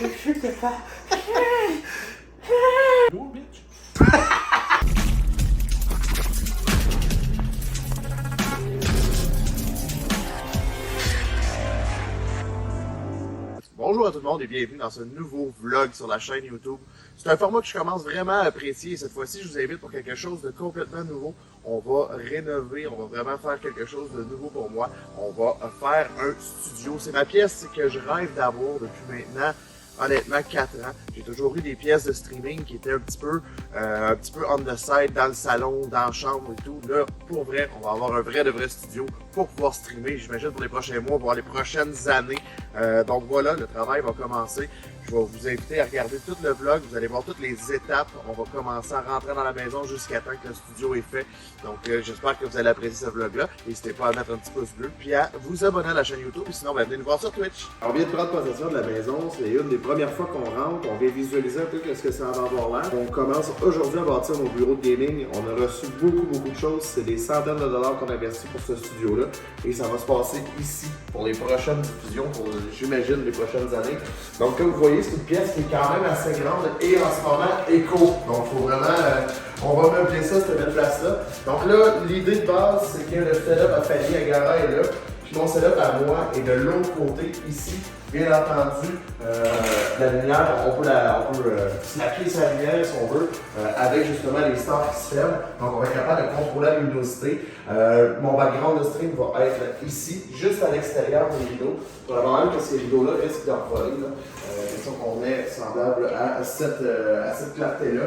Je sais pas. Cool, bitch. Bonjour à tout le monde et bienvenue dans ce nouveau vlog sur la chaîne YouTube. C'est un format que je commence vraiment à apprécier et cette fois-ci je vous invite pour quelque chose de complètement nouveau. On va rénover, on va vraiment faire quelque chose de nouveau pour moi. On va faire un studio. C'est ma pièce que je rêve d'avoir depuis maintenant, honnêtement, 4 ans. J'ai toujours eu des pièces de streaming qui étaient un petit peu on the side, dans le salon, dans la chambre et tout. Là, pour vrai, on va avoir un vrai studio pour pouvoir streamer, j'imagine, pour les prochains mois, pour les prochaines années. Donc voilà, le travail va commencer. Je vais vous inviter à regarder tout le vlog. Vous allez voir toutes les étapes. On va commencer à rentrer dans la maison jusqu'à temps que le studio est fait. Donc j'espère que vous allez apprécier ce vlog-là. N'hésitez pas à mettre un petit pouce bleu, puis à vous abonner à la chaîne YouTube. Et sinon, venez nous voir sur Twitch. On vient de prendre possession de la maison. C'est une des premières fois qu'on rentre. On vient visualiser un peu ce que ça va avoir l'air. On commence aujourd'hui à bâtir nos bureaux de gaming. On a reçu beaucoup de choses. C'est des centaines de dollars qu'on a investi pour ce studio-là. Et ça va se passer ici pour les prochaines diffusions, pour j'imagine les prochaines années. Donc comme vous voyez, c'est une pièce qui est quand même assez grande et en ce moment éco. Donc il faut vraiment, on va meubler ça, cette belle place-là. Donc là, l'idée de base, c'est que le setup à Fanny à Gara est là. Puis mon setup à moi est de l'autre côté, ici. Bien entendu, la lumière, on peut slacker sa lumière si on veut, avec justement les stars qui se ferment. Donc on va être capable de contrôler la luminosité. Mon background de stream va être ici, juste à l'extérieur des rideaux. Pour avoir même que ces rideaux-là risquent d'envoler. C'est ça qu'on met semblable à cette clarté-là.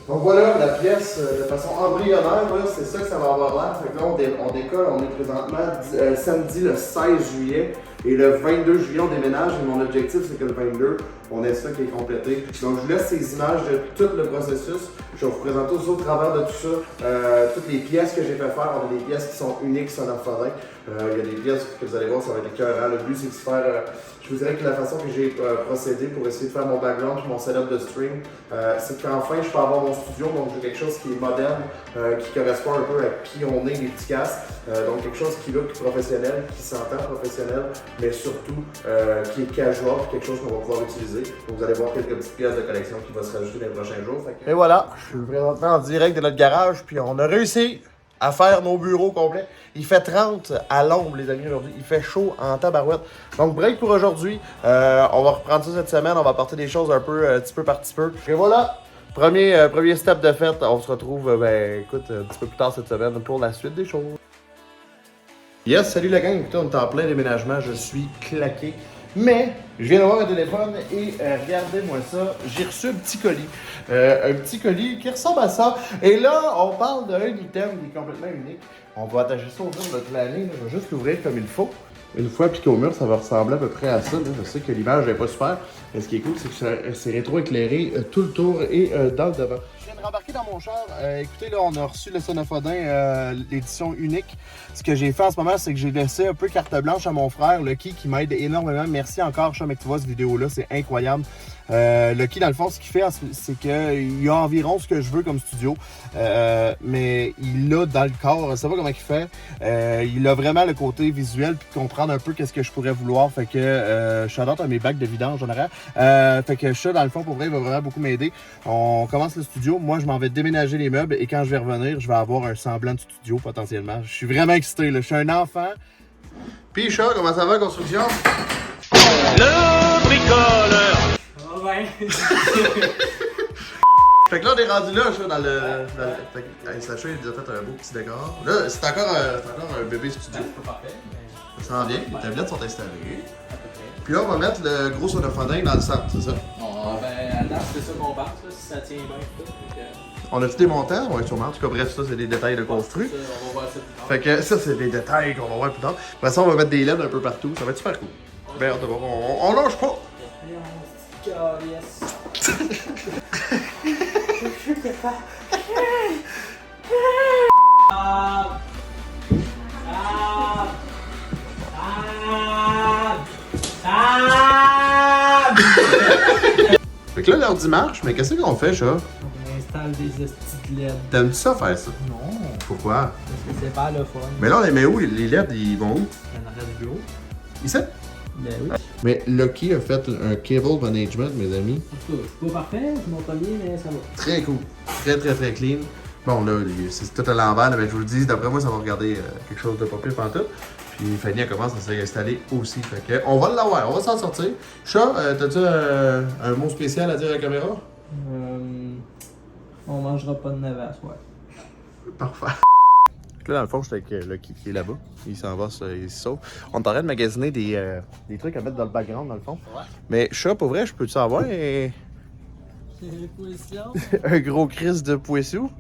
Donc voilà la pièce de façon embryonnaire, c'est ça que ça va avoir l'air. Fait que là on décolle, on est présentement samedi le 16 juillet et le 22 juillet on déménage et mon objectif c'est que le 22 on ait ça qui est complété. Donc je vous laisse ces images de tout le processus. Je vais vous présenter aussi au travers de tout ça, toutes les pièces que j'ai fait faire. On a des pièces qui sont uniques sur notre forêt. Il y a des pièces que vous allez voir, ça va être écœurant. Le but c'est de faire, je vous dirais que la façon que j'ai procédé pour essayer de faire mon background et mon setup de stream, c'est qu'enfin je peux avoir mon studio, donc j'ai quelque chose qui est moderne, qui correspond un peu à qui on est, les petits casques. Donc quelque chose qui look professionnel, qui s'entend professionnel, mais surtout qui est casual, quelque chose qu'on va pouvoir utiliser. Donc vous allez voir quelques petites pièces de collection qui vont se rajouter dans les prochains jours. Et voilà, je suis présentement en direct de notre garage, puis on a réussi à faire nos bureaux complets. Il fait 30 à l'ombre, les amis, aujourd'hui. Il fait chaud en tabarouette. Donc, break pour aujourd'hui. On va reprendre ça cette semaine. On va apporter des choses un petit peu par petit peu. Et voilà, premier step de fête. On se retrouve, écoute, un petit peu plus tard cette semaine pour la suite des choses. Yes, salut la gang. Écoutez, on est en plein déménagement. Je suis claqué. Mais, je viens d'avoir un téléphone et regardez-moi ça, j'ai reçu un petit colis. Un petit colis qui ressemble à ça. Et là, on parle d'un item qui est complètement unique. On va attacher ça au mur de l'année. Je vais juste l'ouvrir comme il faut. Une fois appliqué au mur, ça va ressembler à peu près à ça. Là. Je sais que l'image n'est pas super. Mais ce qui est cool, c'est que c'est rétro-éclairé tout le tour et dans le devant. Je viens de rembarquer dans mon char. Écoutez, là, on a reçu le Sonophodin, l'édition unique. Ce que j'ai fait en ce moment, c'est que j'ai laissé un peu carte blanche à mon frère, Lucky, qui m'aide énormément. Merci encore, Chum, que tu vois cette vidéo-là, c'est incroyable. Lucky, dans le fond, ce qu'il fait, c'est qu'il y a environ ce que je veux comme studio, mais il a dans le corps, je sais pas comment il fait, il a vraiment le côté visuel puis comprendre un peu qu'est-ce que je pourrais vouloir. Fait que je suis à mes bacs de vidange en arrière. Fait que ça, dans le fond, pour vrai, il va vraiment beaucoup m'aider. On commence le studio. Moi, je m'en vais déménager les meubles et quand je vais revenir, je vais avoir un semblant de studio potentiellement. Je suis vraiment excité, là. Je suis un enfant. Puis, chat, comment ça va, construction? Le bricoleur. Ouais. Fait que là, on est rendu là, dans le. Sacha, il nous a fait un beau petit décor. Là, c'est encore un bébé studio. C'est pas parfait. Ça sent bien, les tablettes sont installées. Puis là, on va mettre le gros sonophodin dans le centre, c'est ça? Attends, c'est ça qu'on pense, là, si ça tient bien tout. On a tout démonté, ouais, sûrement. En tout cas, bref, ça, c'est des détails de construit. On va voir ça plus tard. Fait que ça, c'est des détails qu'on va voir plus tard. De toute façon, on va mettre des LED un peu partout. Ça va être super cool. Ben, on lâche pas! Je sais pas. Fait que là, l'ordi marche, mais qu'est-ce qu'on fait, chat? On installe des estis de LED. T'aimes-tu ça faire ça? Non, Pourquoi? parce que c'est pas le fun. Mais là, on les met où? Les LED, ils vont où? En arrière du bureau. Ici? Ben oui. Mais Lucky a fait un cable management, mes amis. En tout cas, c'est pas parfait, c'est mon premier, mais ça va. Très cool. Très, très, très clean. Bon, là, c'est tout à l'envers, mais je vous le dis, d'après moi, ça va regarder quelque chose de pas pire pantoute. Puis Fanny, elle commence à se réinstaller aussi. Fait que, on va l'avoir, on va s'en sortir. Chat, t'as-tu un mot spécial à dire à la caméra? On mangera pas de navet à soir. Parfait. Là, dans le fond, je suis avec Lucky qui est là-bas. Il s'en va, il se sauve. On est en train de magasiner des trucs à mettre dans le background, dans le fond. Ouais. Mais chat, pour vrai, je peux-tu avoir Les positions. un gros crise de poissou?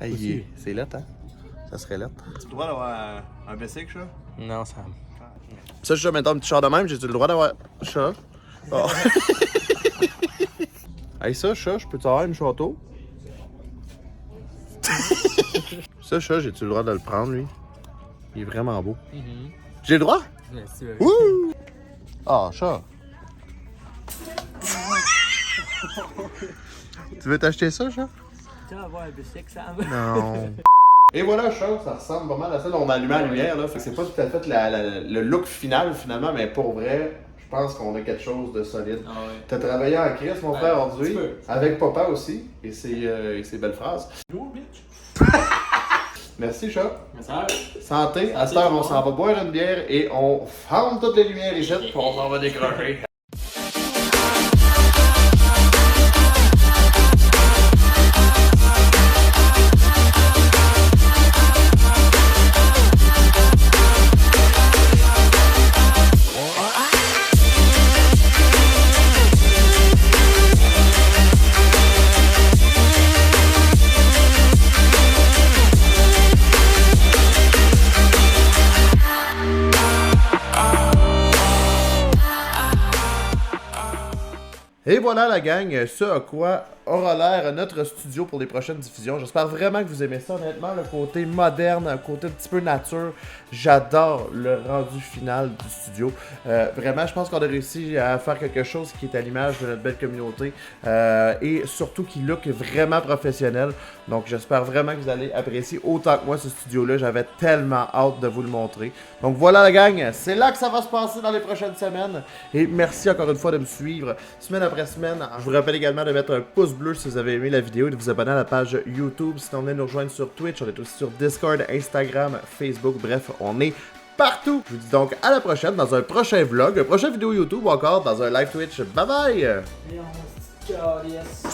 Hey, c'est lettre, hein? Ça serait lettre. Tu as le droit d'avoir un basic, chat? Non, ça. Ça, je mettons un petit char de même, j'ai-tu le droit d'avoir chat? Oh. Hey, ça, chat, je peux-tu avoir une château? Ça, chat, j'ai-tu le droit de le prendre, lui? Il est vraiment beau. J'ai le droit? Bien sûr. Wouh! Ah, chat! Tu veux t'acheter ça, chat? Tu vas avoir un bicycle, ça va. Non. Et voilà, chat, ça ressemble pas mal à ça. Là, on a allumé la lumière, là. Fait que c'est pas tout à fait le look final, finalement, mais pour vrai, je pense qu'on a quelque chose de solide. Ah ouais. T'as travaillé en Chris, mon frère, un aujourd'hui, petit peu. avec papa aussi, et ses belles phrases. Go, bitch. Merci, chat. Merci. Santé. À cette heure, on s'en va boire une bière et on ferme toutes les lumières ici, puis on s'en va décrocher. Et voilà la gang, ce à quoi aura l'air notre studio pour les prochaines diffusions. J'espère vraiment que vous aimez ça, honnêtement, le côté moderne, le côté un petit peu nature. J'adore le rendu final du studio. Vraiment, je pense qu'on a réussi à faire quelque chose qui est à l'image de notre belle communauté et surtout qui look vraiment professionnel. Donc j'espère vraiment que vous allez apprécier autant que moi ce studio-là. J'avais tellement hâte de vous le montrer. Donc voilà la gang, c'est là que ça va se passer dans les prochaines semaines. Et merci encore une fois de me suivre semaine après semaine. Je vous rappelle également de mettre un pouce bleu si vous avez aimé la vidéo et de vous abonner à la page YouTube. Sinon, venez nous rejoindre sur Twitch. On est aussi sur Discord, Instagram, Facebook. Bref, on est partout. Je vous dis donc à la prochaine dans un prochain vlog, une prochaine vidéo YouTube ou encore dans un live Twitch. Bye bye! Et on se calisse.